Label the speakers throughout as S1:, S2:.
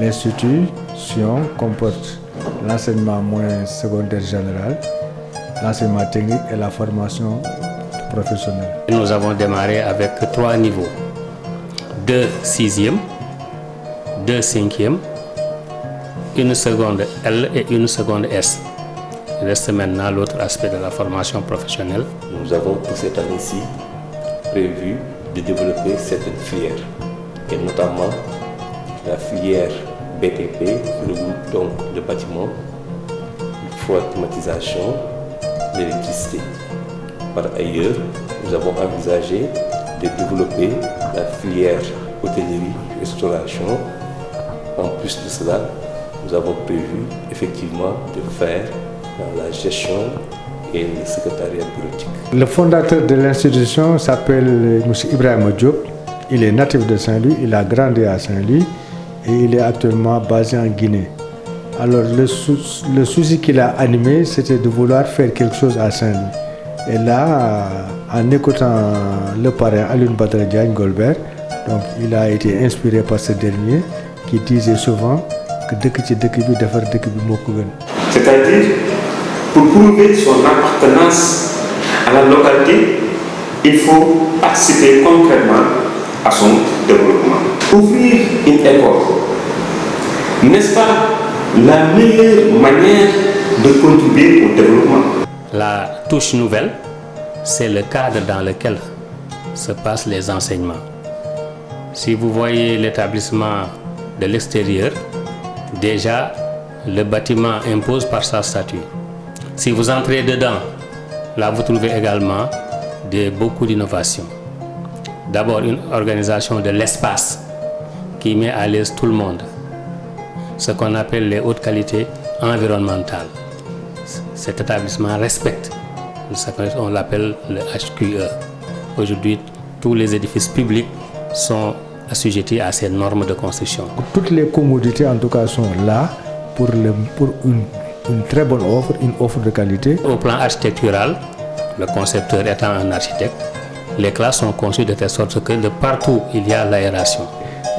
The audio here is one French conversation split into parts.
S1: L'institution comporte l'enseignement moyen secondaire général, l'enseignement technique et la formation professionnelle.
S2: Nous avons démarré avec 3 niveaux, 2 6e, 2 5e, une seconde L et une seconde S. Il reste maintenant l'autre aspect de la formation professionnelle.
S3: Nous avons pour cette année-ci prévu de développer certaines filières, et notamment la filière BTP, qui regroupe donc le bâtiment, le froid climatisation, l'électricité. Par ailleurs, nous avons envisagé de développer la filière hôtellerie-restauration. En plus de cela, nous avons prévu effectivement de faire la gestion et le secrétariat bureautique.
S1: Le fondateur de l'institution s'appelle M. Ibrahima Diop. Il est natif de Saint-Louis, il a grandi à Saint-Louis et il est actuellement basé en Guinée. Alors le souci qu'il a animé, c'était de vouloir faire quelque chose à Saint-Louis. Et là, en écoutant le parrain Alioune Badara Diagne Golbert, donc il a été inspiré par ce dernier qui disait souvent que
S4: c'est-à-dire, pour prouver son appartenance à la localité, il faut participer concrètement à son développement. Ouvrir une école, n'est-ce pas la meilleure manière de contribuer au développement?
S2: La touche nouvelle, c'est le cadre dans lequel se passent les enseignements. Si vous voyez l'établissement de l'extérieur, déjà le bâtiment impose par sa statue. Si vous entrez dedans, là vous trouvez également beaucoup d'innovations. D'abord une organisation de l'espace qui met à l'aise tout le monde. Ce qu'on appelle les hautes qualités environnementales. Cet établissement respecte ce qu'on appelle le HQE. Aujourd'hui, tous les édifices publics sont assujettis à ces normes de construction.
S1: Toutes les commodités en tout cas sont là pour une très bonne offre, une offre de qualité.
S2: Au plan architectural, le concepteur étant un architecte, les classes sont conçues de telle sorte que de partout il y a l'aération.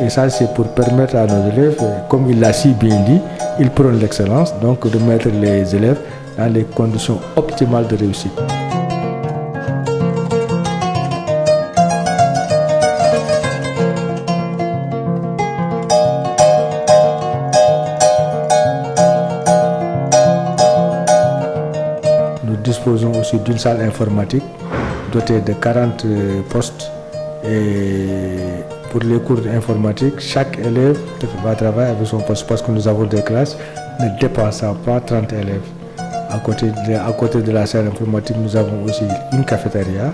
S1: Et ça c'est pour permettre à nos élèves, comme il l'a si bien dit, ils prônent l'excellence, donc de mettre les élèves dans les conditions optimales de réussite. Nous disposons aussi d'une salle informatique dotée de 40 postes et pour les cours d'informatique, chaque élève va travailler avec son poste parce que nous avons des classes ne dépassant pas 30 élèves. À côté de la salle informatique, nous avons aussi une cafétéria.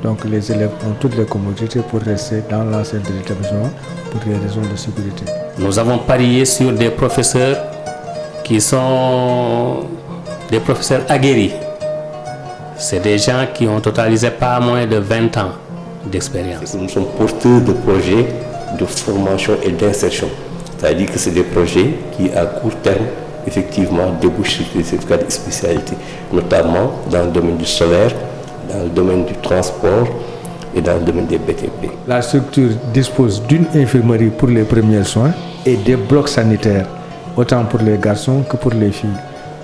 S1: Donc les élèves ont toutes les commodités pour rester dans l'enceinte de l'établissement pour des raisons de sécurité.
S2: Nous avons parié sur des professeurs qui sont des professeurs aguerris. C'est des gens qui ont totalisé pas moins de 20 ans d'expérience.
S3: Nous sommes porteurs de projets de formation et d'insertion. C'est-à-dire que c'est des projets qui, à court terme, effectivement, débouchent sur des certificats de spécialité, notamment dans le domaine du solaire, dans le domaine du transport et dans le domaine des BTP.
S1: La structure dispose d'une infirmerie pour les premiers soins et des blocs sanitaires, autant pour les garçons que pour les filles.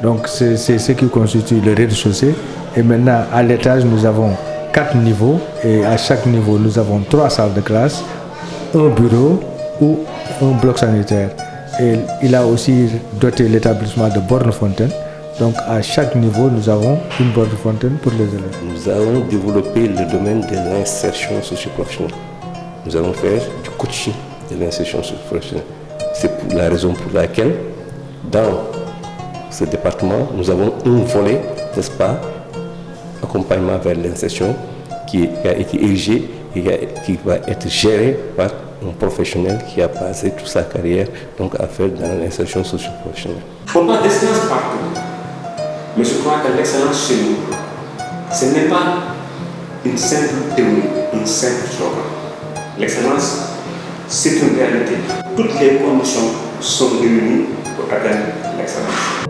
S1: Donc c'est ce qui constitue le rez-de-chaussée. Et maintenant, à l'étage, nous avons 4 niveaux et à chaque niveau, nous avons 3 salles de classe, un bureau ou un bloc sanitaire. Et il a aussi doté l'établissement de bornes-fontaines. Donc à chaque niveau, nous avons une borne-fontaine pour les élèves.
S3: Nous allons développer le domaine de l'insertion socio-professionnelle. Nous allons faire du coaching de l'insertion socio-professionnelle. C'est la raison pour laquelle, dans ce département, nous avons un volet, n'est-ce pas, accompagnement vers l'insertion qui a été érigé et qui va être géré par un professionnel qui a passé toute sa carrière donc à faire dans l'insertion socio-professionnelle.
S4: On parle d'excellence partout, mais je crois que l'excellence chez nous, ce n'est pas une simple théorie, une simple slogan. L'excellence, c'est une réalité. Toutes les conditions sont réunies pour atteindre l'excellence.